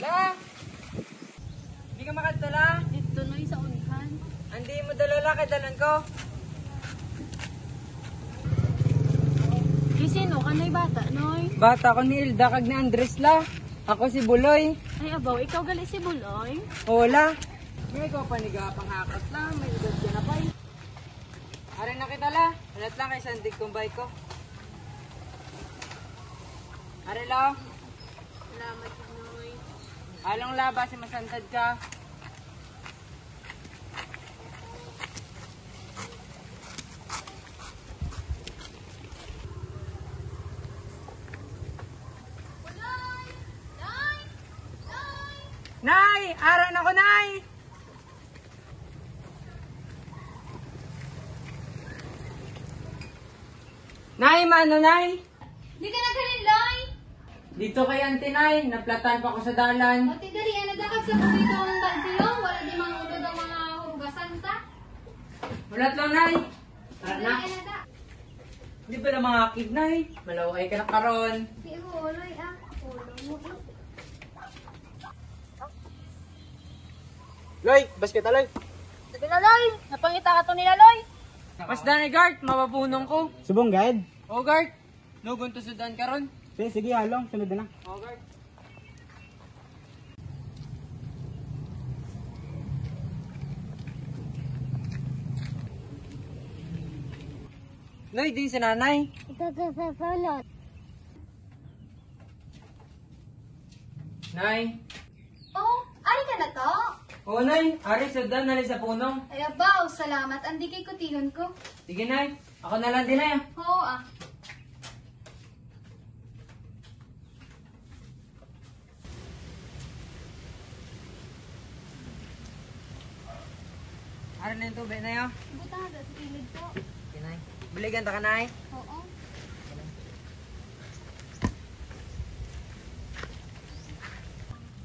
La! Hindi ka makadala? Dito no sa unihan. Hindi mo dalala kay dalan ko. Di sino ka noy bata noy? Bata ko ni Ilda kag ni Andres la. Ako si Buloy. Ay abaw, ikaw gali si Buloy. Hola. May ko paniga panghakas la. May edad ka na pa eh. Aray na kita la. Alat lang kay sandig kong bike ko. Aray la. Salamat noy. Along laba si masantad ka. Nay! Aran ako, Nay! Nay, mano, Nay? Di ka naghalin, Loy! Dito kay Auntie Nay, naplatan pa ako sa dalan. Pati dali, nadakag sa bukid ang baldiyong. Wala di mga ulo ng mga hugasan ta. Ulat lang, Nay. Tara na. Dali, nada. Di ba na mga kid, Nay? Malaway ka na karon. Di ko, Loy, ah. Ulo mo, eh. Loy, basket aloy. Sabi na Loy, napangita ka to nila Loy. Mas Danny Gart, mapapunong ko. Subong, guide. O Gart, nugon to sudan karon. Sige, halong. Sunod na. O Gart. Loy, din si nanay. Ito sa salon. Nay. Oh, ari ka na to? O Nay, ari sudan nali sa punong. Ay, abaw, salamat. Andi kay kutilon ko. Sige Nay, ako na lang din Nay. Oo, ah. Ari na yung tubig na yun. Buta na sa kilid ko. Okay, Nay. Baligan ta ka Nay. Oo.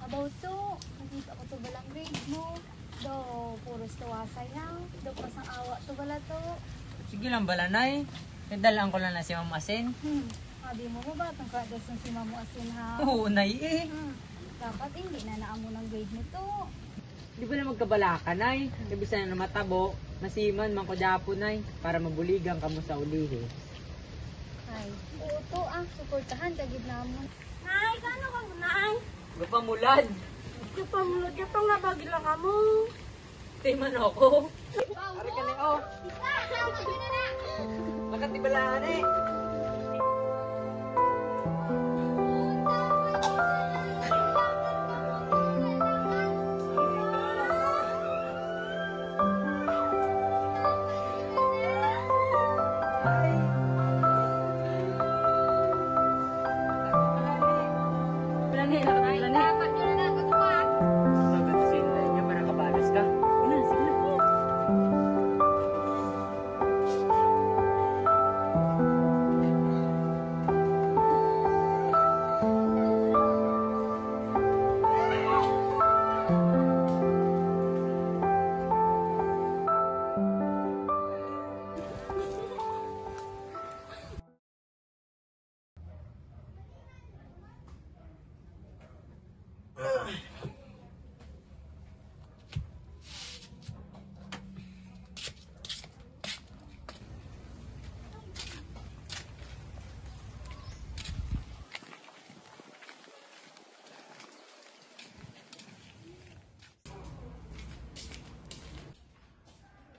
Abaw to. Nakita ko to balang grade mo. Do, puros tuwasay lang. Do, pasang awa to bala to. Sige lang bala Nay. Nadalaan ko lang na si Ma'am Asin. Sabi mo ba batang kadas ng si Mamo Asin ha? Oo, Nay eh. Dapat hindi na naamo ng grade nito. Di ba na magkabala ka, Nay? Ibig na matabo, nasiman, man ko dapo, Nay, para mabuligan ka mo sa ulihi. Ay, oo to suportahan kagid namon. Nay, kano ka nay? Gapamulad. Kapamulod ka to nga bagila ka mo. Timan ako. Ari ka na, oh. Bakit di balaan eh? Dapat nyo na nakatuwa. Bakit sinday niya para kabalos ka? Sige na.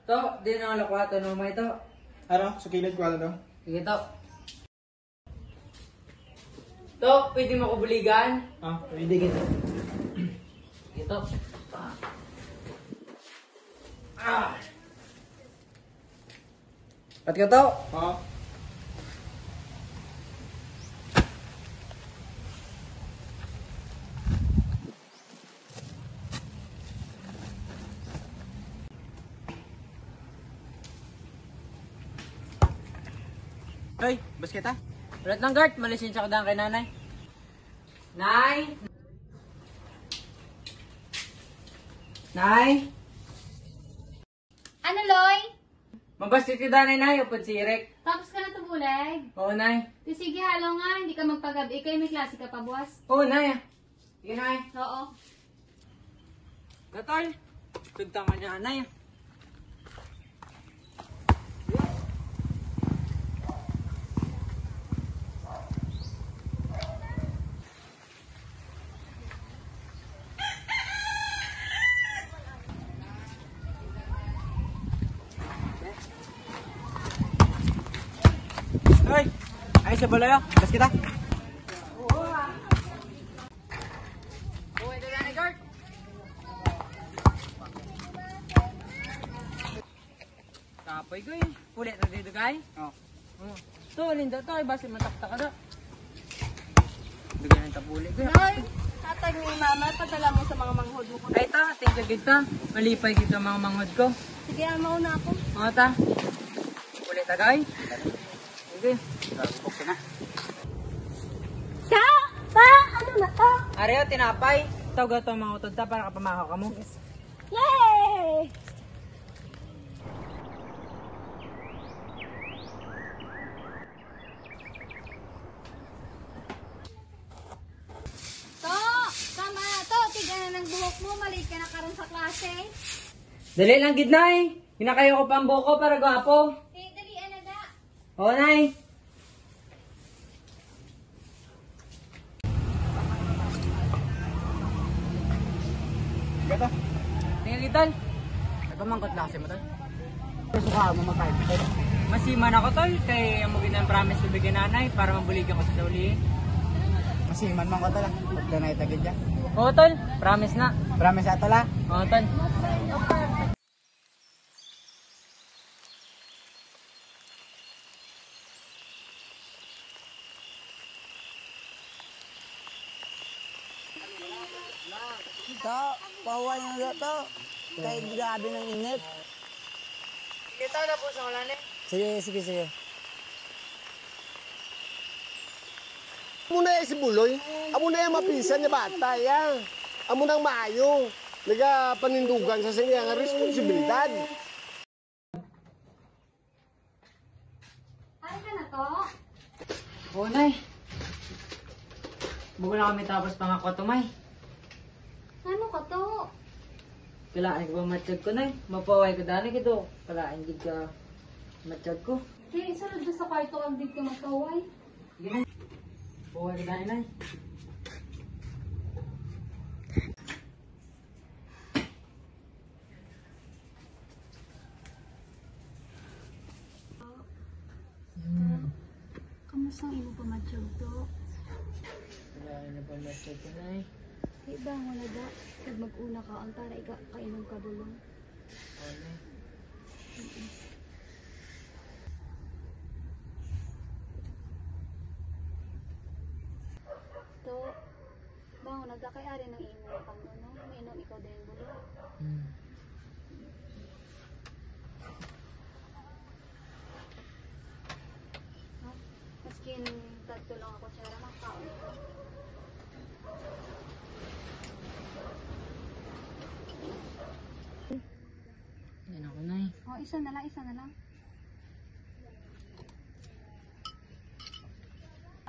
To, di na nga lakwato no may to. Ano? Sa kilid ko ano daw? Sige to. To, pwede mo ko buligan? Hindi kita. Sige to. Ah. Pat ka to? Oo. Hoy, basket ha? Ulat ng Gart, malisensya ko daan kay nanay. Nay? Nay? Ano, Loy? Mabastit ka danay nay, upod sirek. Tapos ka na tubulag? Oo nay. Di sige, halo nga. Hindi ka magpagabi. Kayo may klase ka pa, buwas. Oo nay. Sige, Nay. Oo. Gatol. Tugtang ka niya, Nay. Hoy! Ay, sa balayo. Bas kita. Oh, ito na ni Gart. Kapoy ko yun. Pulit na dito, guys. Oh. To, linda to. Basta matakta ka na. Bigyan ng tapuli ko. Nay, tatag ni mama, padala mo sa mga manghod mo. Ay ta, thank you kita. Malipay dito ang mga manghod ko. Sige, mauna ako. Mga ta. Pulit na, guys. Sige. Buksan na. Ka! Pa! Ano na to? Areo, tinapay. Tawag ito mga utod ta para kapamahaw ka mo. Yay! To! Tama na to! Tignan na ng buhok mo. Maliit ka na karon sa klase. Dali lang, gid, Nay. Hinakayo ko pa ang buko para gwapo. Dalian na da. Oo, Nay. Gata. Tingnan kitol. Ito mangkot na kasi mo tol. Suka mo mag-type. Masiman ako, tol. Kay mo ginang promise sa bigyan nanay para mabuligan ko sa sauli. Masiman man ko tol. Pagka na itagid dyan. Oo, tol. Promise na. Promise ato la. Oo, tol. Ito, pahuway na ito. Kahit grabe ng init. Kita na po sa ulan eh. Sige. Amo na si Buloy. Amo na yung mapinsan niya bata yan. Amo nang maayo. Naga panindugan sa siya nga responsibilidad. Ay ka na to? Oo, Nay. Bugo na kami tapos pangako tumay. Ano ka to? Kailangan ko ba matchag ko, Nay? Mapaway ko dani kito. Kailangan gid ka matchag ko. Kaya isa rin sa kwarto kang dito magkaway. Sige, Nay. Paway ko dani, Nay. Kamusta ang imo pamadyog to? Kailangan na ba matchag ko, Nay? Iba mo na da. Pag mag-una ka, ang para kainom ka bulong. Oo, Nay. To, bango na da kay ari ng imo na kang no? Mainom ikaw din bulong. Ha? Maskin tatlo lang ako sa ramang kaon ko. Yan ako, Nay. Oh, isa na lang.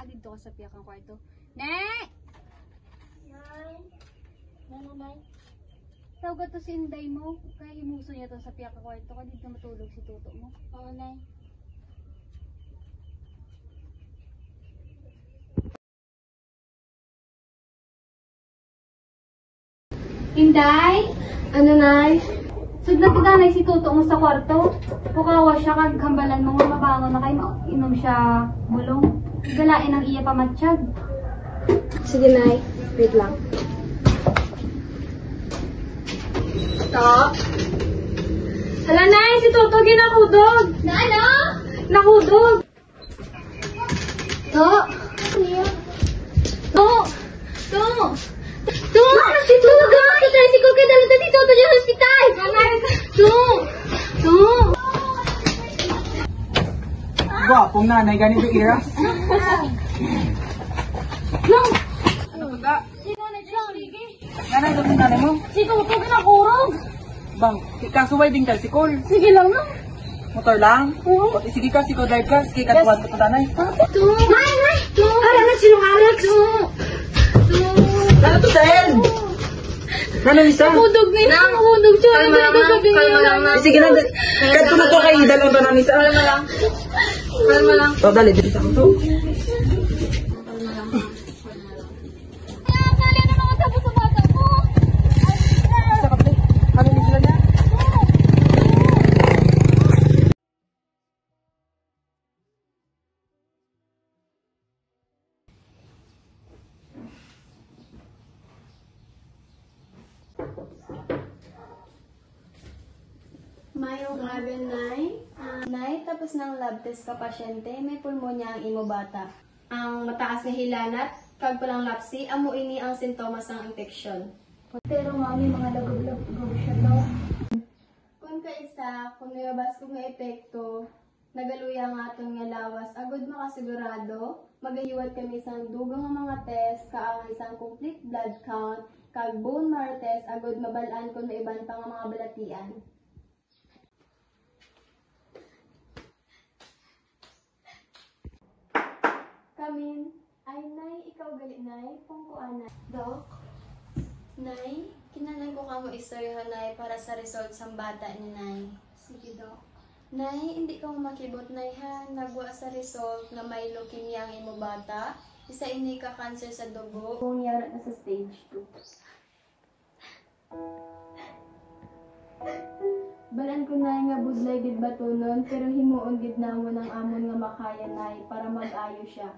Dito ka sa piyakang kwarto. Nay! Nay? Tawag to si Inday mo. Kaya himuso niya to sa piyakang kwarto. Ka dito matulog si tuto mo. Oo, Nay. Inday? Ano, Nay? Sud na tiganay si tuto mo sa kwarto. Pukawa siya kag hambalan mo nga mabangon na kay inom siya bulong. Galain ang iya pamatsyag. Sige, Nay. Wait lang. To? Hala, Nay! Si Toto ginakudog! Na ano? Nakudog! To? To! To! To! Si Toto! Tricycle ka dala si Toto sa hospital! To! To! Gwapong nanay ganito ira. No! Ano ba ga? Sino na dyan? Sige! Nanay, gawin nanay mo. Si Toto ginakurog! Bang, kasuway din tricycle. Sige lang no! Motor lang? Oo. Sige ka, siko drive ka. Sige ka, tuwan ko pa tanay. To! Nay! Nay! To! Ara na sinungaling! To! To! Ano to, Sahel? Ano, Lisa? Hudog na yun. Hudog siya. Kalma lang na. Kalma lang na. Sige na. Kahit ko na to kay dalawang to na, Lisa. Kalma lang. Kalma lang. To, dali. Dali sa to. Kaya na naman tapos sa bata ko. Isa ka po. Ano ni sila na? Mayong aga, Nay. Nay, tapos ng lab test ka pasyente, may pulmonya ang imo bata. Ang mataas na hilanat, kag palang lapsi, amo ini ang sintomas ng infeksyon. Pero mami, mga lagog-lagog siya to. Kung kaisa, kung nilabas ko nga epekto, nagaluya nga aton nga lawas, agod makasigurado, magahiwat kami isang dugang nga mga test, kaang isang complete blood count, kag bone marrow test, agod mabalaan kung may iban pa nga mga balatian. Kamin, ay Nay, ikaw gali Nay, kung kuana. Dok? Nay, kinanan ko kamo istoryahan Nay para sa result sa bata ni Nay. Sige, Dok. Nay, hindi ka mo makibot Nay ha. Nagwa sa result na may leukemia ang imo bata. Isa ini ka cancer sa dugo. Kung yara na sa stage 2. Balan ko Nay nga budlay gid batunon pero himuon gid namo ng amon nga makaya Nay para mag-ayo siya.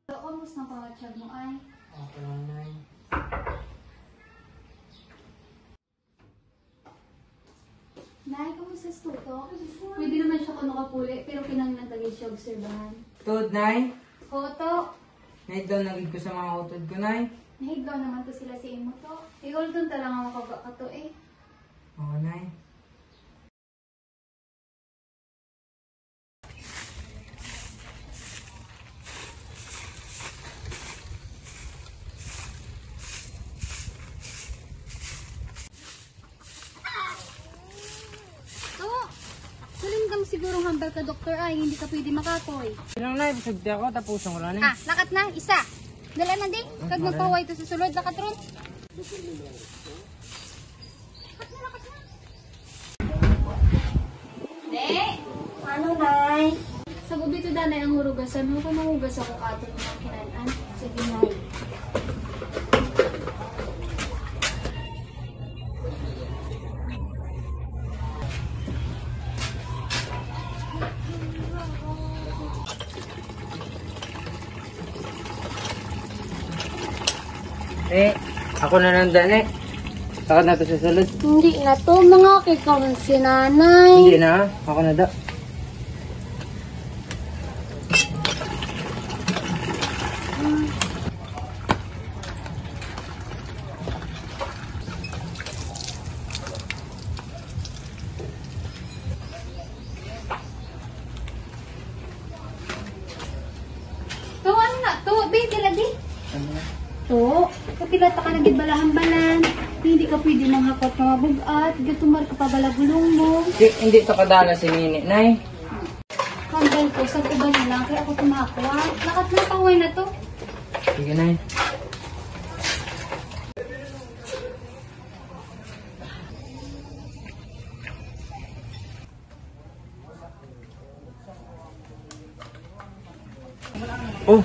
So, almost na pangachag mo ay. Okay lang, Nay. Nay, kamusta sa tuto? Pwede naman siya kung nakapuli, pero kinanglan tagid siya obserbahan. Tod, Nay. Oto, Nay, daw nagig ko sa mga utod ko, Nay. nahiglaw naman to sila sa imo to. Iol doon talaga ang makaga ka to eh. Oo, Nay. To, saling kang sigurong hambal ka doktor ay, hindi ka pwede makakoy. Ilang, Nay. Bisagdi ako, tapusan ko lang, Nay. Ah, lakat na, isa. Dala na di, kag magpaway to sa sulod, lakat ron. Ano, Nay? Sa gabi to danay ang hurugasan mo, kung mahugas ako atin ng kinanan. Sige, Nay. Ako na nandan, eh. Takot na to sa salad. Hindi na to, mga kikawan si Nanay. Hindi na, ako na da. To, ano na? To, baby, lagi. To, kapilata ka naging balahan-balan. Hindi ka pwede manghakot ng mabugat. Gatumar ka pa balagulong mo. Hindi to kadala si Nini, Nay. Kambal ko, sa iba na lang. Kaya ako tumakwa. Lakat na paway na to. Sige, Nay. Oh!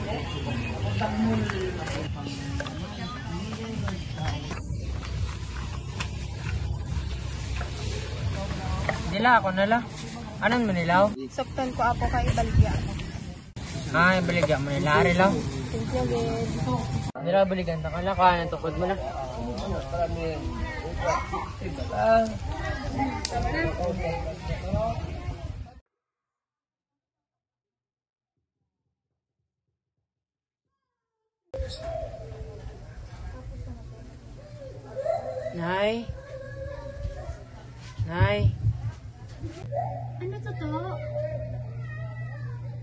Dila ako nala. Anan mo nilaw? Sukton ko ako kay Baligya. Ay, baligyan mo nila. Ari lang. Dila baligan ta ka na. Kaya ng tukod mo na. Nay? Nay? Ano to?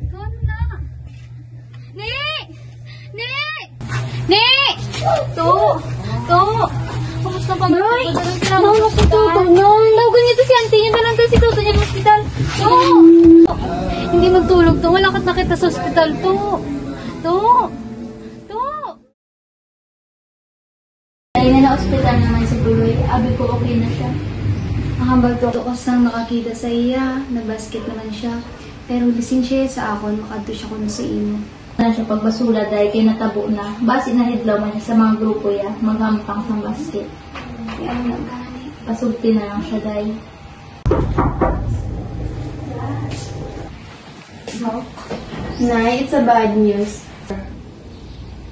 Ikaw ano na? Ne! Ne! Ne! To! Kamusta pa ba? Nay! Mama si Toto, Nay! Tawagan niyo to si auntie niyo na lang daw si Toto niya ng hospital. To! Hindi magtulog to. Wala kat nakita sa hospital to. To! Dahil na hospital naman si Buloy, abi ko okay na siya. Nakambal to ako sang makakita sa iya, nabasket naman siya. Pero lising siya sa akon, makadto siya kuno sa imo. Na siya pagbasula dahil kay natabo na. Basi na hidlaw man siya sa mga grupo ya, magampang sa basket. Kaya ano lang gani. Pasulti na lang siya dahil. Nay, it's a bad news.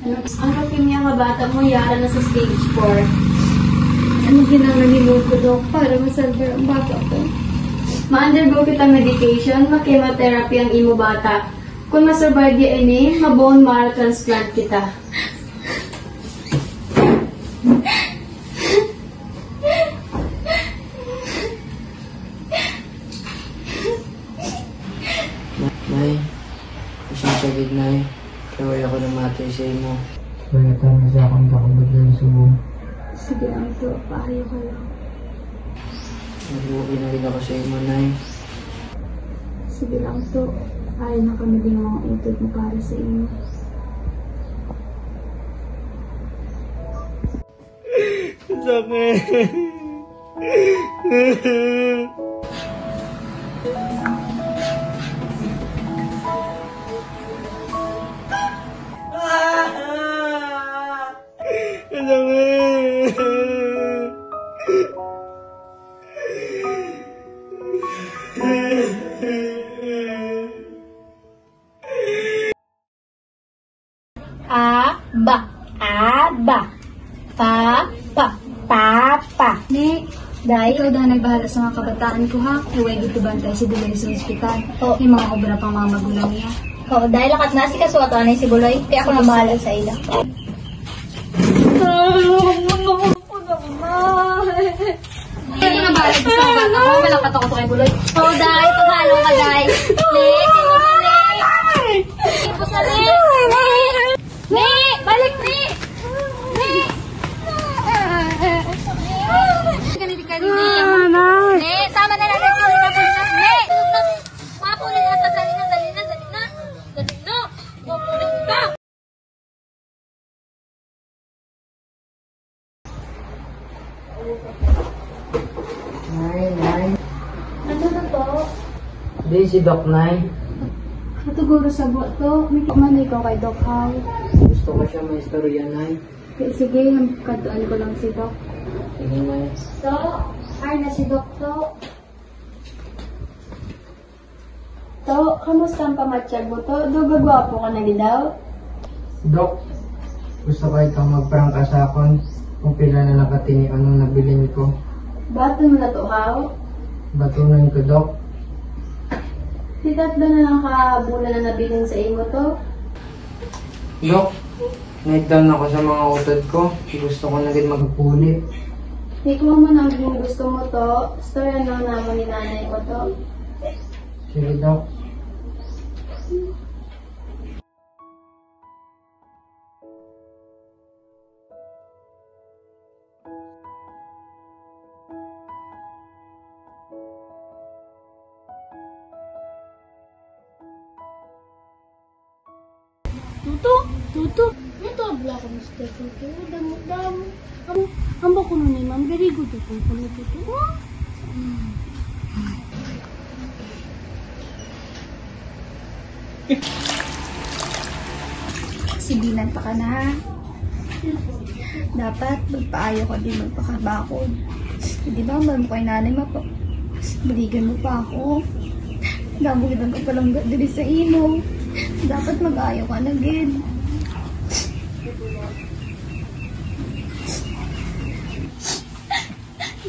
Ang leukemia ka bata mo, yara na sa stage 4. Ano ginanganiluto ko, Dok, para masalver ang bata ko? Ma-undergo kitang medication, ma-chemotherapy ang imo bata. Kung masurvive di ini, ma-bone marrow transplant kita. Nay? Isang sagid, Nay. Kaway ako ng matay sa imo. Balatan na sa akong kakabot ng subong. Sige lang to, paayo ka lang. Nagbuki na rin ako sa imo, Nay. Sige lang to, ayaw na kami din mga utod mo para sa inyo. Papa. Ne, dahil ikaw daw nagbahala sa mga kabataan ko ha. Huwag ito bantay si Buloy sa ospital. Oo. Yung mga obra pang mga magulang niya. Oo, dahil lakat na si kasuwato anay si Buloy, kaya ako na bahala sa ila. Hindi mo na bahala sa mga bata ko. Malakat ako to kay Buloy. Oo, dahil pagalo ka dahil. Ne, balik ne! Ganito ka din Ne, tama na lang sa ila po na. Ne, mapunin na sa dali na. Dali na. Mapunin ka. Nay? Ano na to? Di si Doc, Nay. Matuguro sa buwan to. May man ikaw kay Doc How. Gusto ko siya may istorya, Nay. Sige, katuan ko lang si Doc. Sige, Nay. To, ay na si Doc to. To, kamusta ang pamatsyag mo to? Dugagwapo ka na daw? Dok, gusto ko itong magprangka sa akon kung pila na nakatini anong nabilin ko. Bato mo na to, How? Batunan ko, Dok. Di tatlo na lang kabula na nabilin sa imo to? Dok, nag-down ako sa mga utod ko. Gusto ko na rin magpulit. Ikaw mo nang gusto mo to, storya na naman ni nanay ko to. Sige, Dok. Tuto, ito abla ko Mr. Tuto. Damo. Amba ko nun eh, ma'am. Very good ito. Kung tuto. Sibilan pa ka na ha. Dapat magpaayo ka din magpakabakod. Di ba, mo kay nanay mo po. Baligan mo pa ako. Nabugitan ko palang dili sa imo. Dapat mag-ayo ka na, Gid.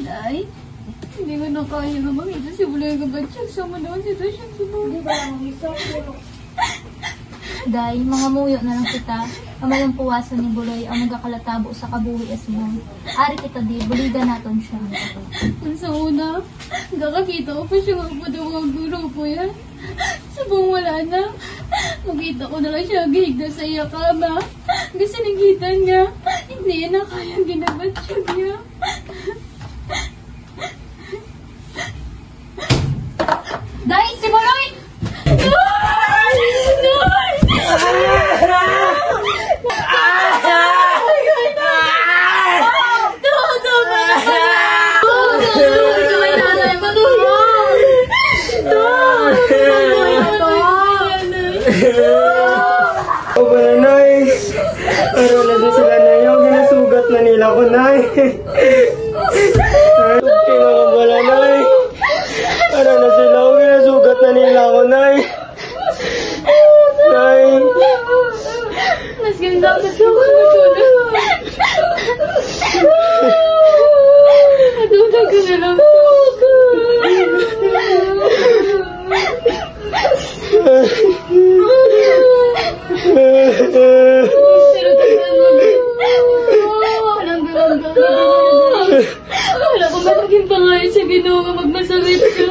Nay, hindi mo na kaya na makita si Buloy Gabatsyag. Sama naman sitwasyon si Buloy. Di ba lang, Dahil mga muyo na lang kita. Amalang puwasan ni Buloy ang nagakalatabo sa kabuhi asmong. Ari kita di, buligan naton siya. Sa una, kakakita ko pa siya magpadawag grupo yan. Sabong wala na. Makita ko na lang siya gihigda sa iya kama. Kasi nagitan nga, hindi na kaya ginabat siya niya. Dahil si Buloy! O ba na, Nay? Pero na din sila na yung ginasugat na nila ko, Nay. Okay mga bala, Nay. Pero na sila yung ginasugat na nila ko, Nay. Nay. Mas ganda ka siya ko matulog. Matulog ka na lang. Wala ko magiging pangayon sa Ginoo nga magmasakit ka.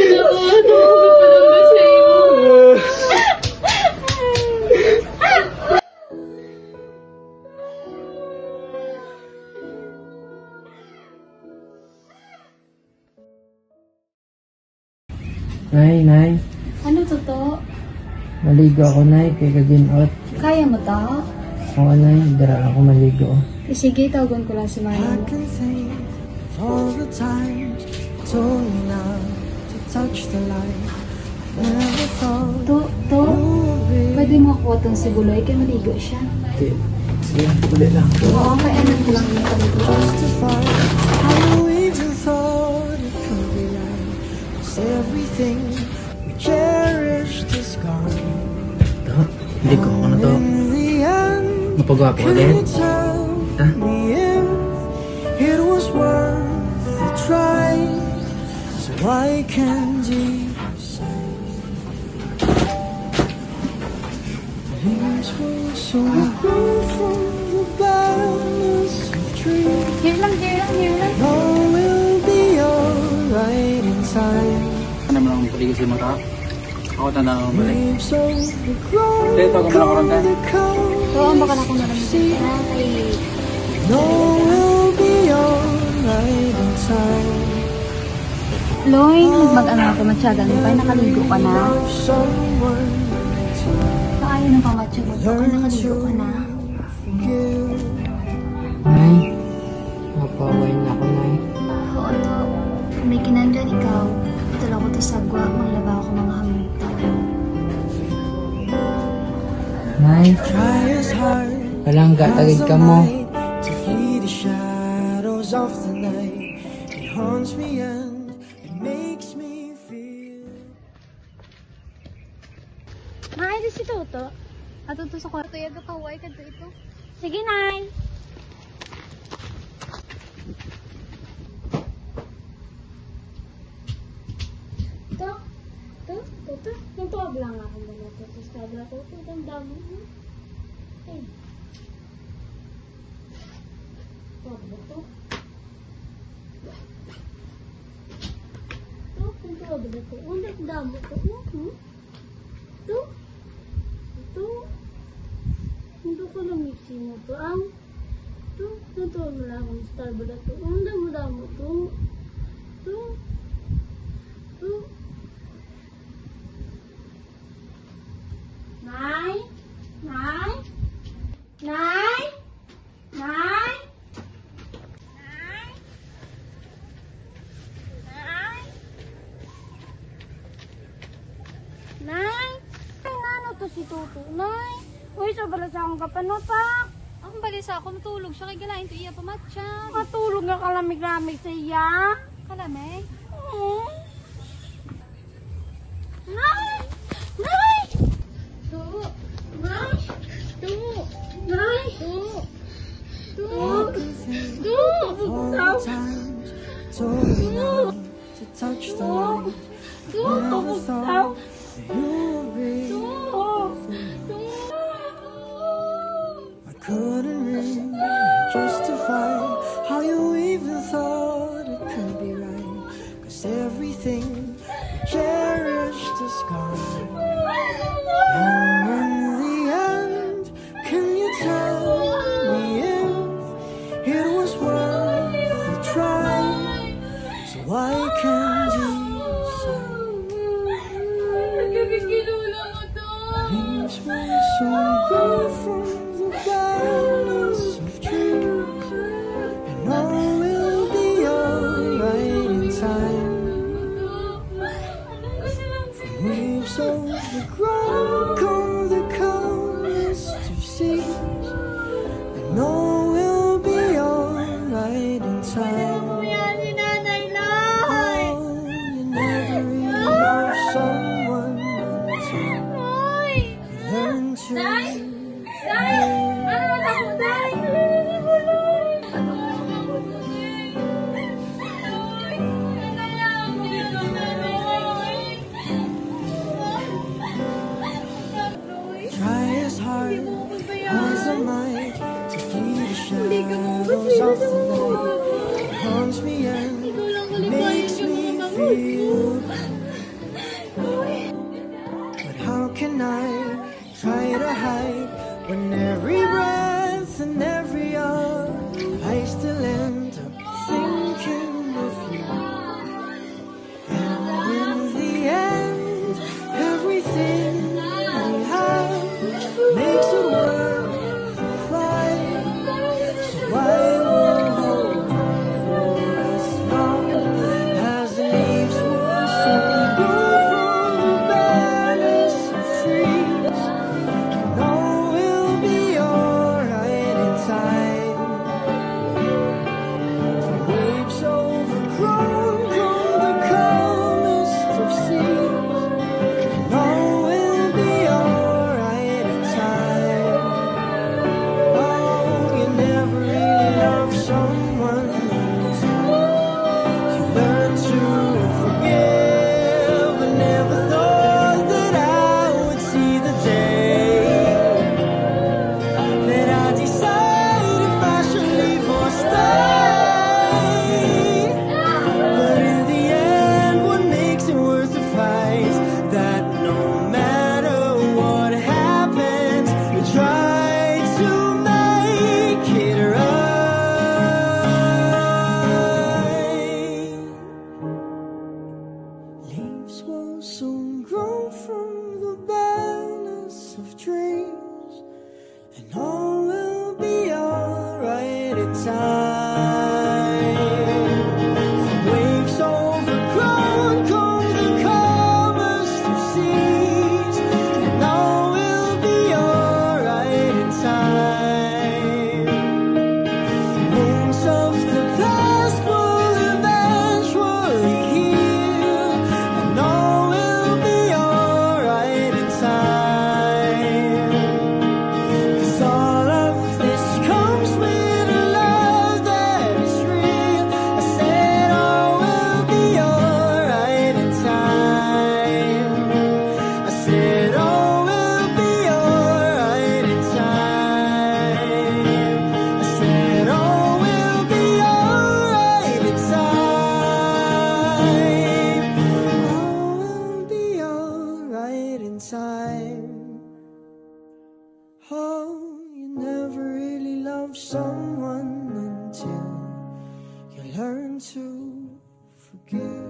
Nakakatawa ko palangga sa iyo. Nay. Ano to? Maligo ako, Nay. Kaya kagin-out. Kaya mo to? Oo, Nay. Dara ako maligo. Sige, tawagan ko lang si Maya mo. can think of all the times you told me not to touch the light. I never thought To, pwede mo ako itong si Buloy kaya maligo siya. Sige, ulit lang. Oo, kaya anak ko lang yung paligo. justify how we even thought it could be right. 'Cause everything we cherished is gone. Hindi ko ako na to. In the end, Mapagwapo ka can din. you tell me if it was worth the try? So why can't you say things were so good from the balance of trees? Here lang. All will be alright in time. Ano mo lang paligid sa mata? Ako tanda ako balik. Waves overgrown, Dito, gumana ko rin the Oo, baka na kung nalang kay No, we'll be alright in time. Loy, mag-ano ako matyagan mo. Kaya nakaligo ka na. Love someone to Kaya ng pamatya mo. Baka nakaligo ka na. forgive. Nay. Mapaway na ako, Nay. Oo, to. May kinandyan ikaw. Ito lang ko to sagwa. Manglaba ako mga hamita. Nay. Try as hard Palangga, as tagid the ka mo. might to flee the shadows of the night. It haunts me and it makes me feel. Nakaya si Toto. Ato to sa kwarto. Yaga paway ka ito. Sige, Nay. Toto. Yung tuwag lang ako muna. Toto, stable ako. Toto, ang dami. Eh. Tuwag ba to? Ang tuwag ba to? Ang dami to. Ito? Ito? Hindi ko lang mixin mo to. Ito mo lang ang stable na to. Ang damo to. Ito? Nay? Nay? Nay? Nay? Nay? Nay? Nay? Ano to si Tuto? Nay? Uy, sa balasa akong kapanotak. Ang balisa ako, matulog siya kay galain to iya pamatyan. Matulog nga kalamig-lamig sa iya. Kalamay? Nay! Nay! Tu! Nay! Tu! Nay! Tu! Tu! Tu! All the times told me not to touch the light. Tu! Never thought you'll be. I couldn't really justify how you even thought it could be right, 'cause everything we cherished is gone. And in the end, can you tell me if it was worth the try? So why can't you say leaves will soon grow from the balance of trees, and all will be alright in time. From waves overgrown come the calmest of seas, and all will be alright in time. Oh, you never really love someone until you learn to forgive. Try as hard as I might to flee the shadows of the night. It haunts me and makes me feel bad. But how can I try to hide when every breath and every hour I still end up thinking of you? And in the end, everything we have makes it worth the fight. So I will hold on for as long as the leaves will soon grow from the balance of trees, and all will be alright in time. From waves overgrown come the calmest of seas, and all will be alright in time. Oh, you never really love someone until you learn to forgive. I never thought that I would see the day that I decide if I should leave or stay. But in the end, what makes it worth the fight? That no matter what happens, we try to make it right. Leaves will soon grow from the balance of trees, and all will be alright in time. From waves overgrown come the calmest of seas, and all will be alright in time. Wounds of the past will eventually heal, and all will be alright in time. 'Cause all of this comes with a love that is real. I said all will be alright in time. I said all will be alright in time. I said all will be alright in time. All will be alright in time. Oh, you never really love someone until you learn to forgive.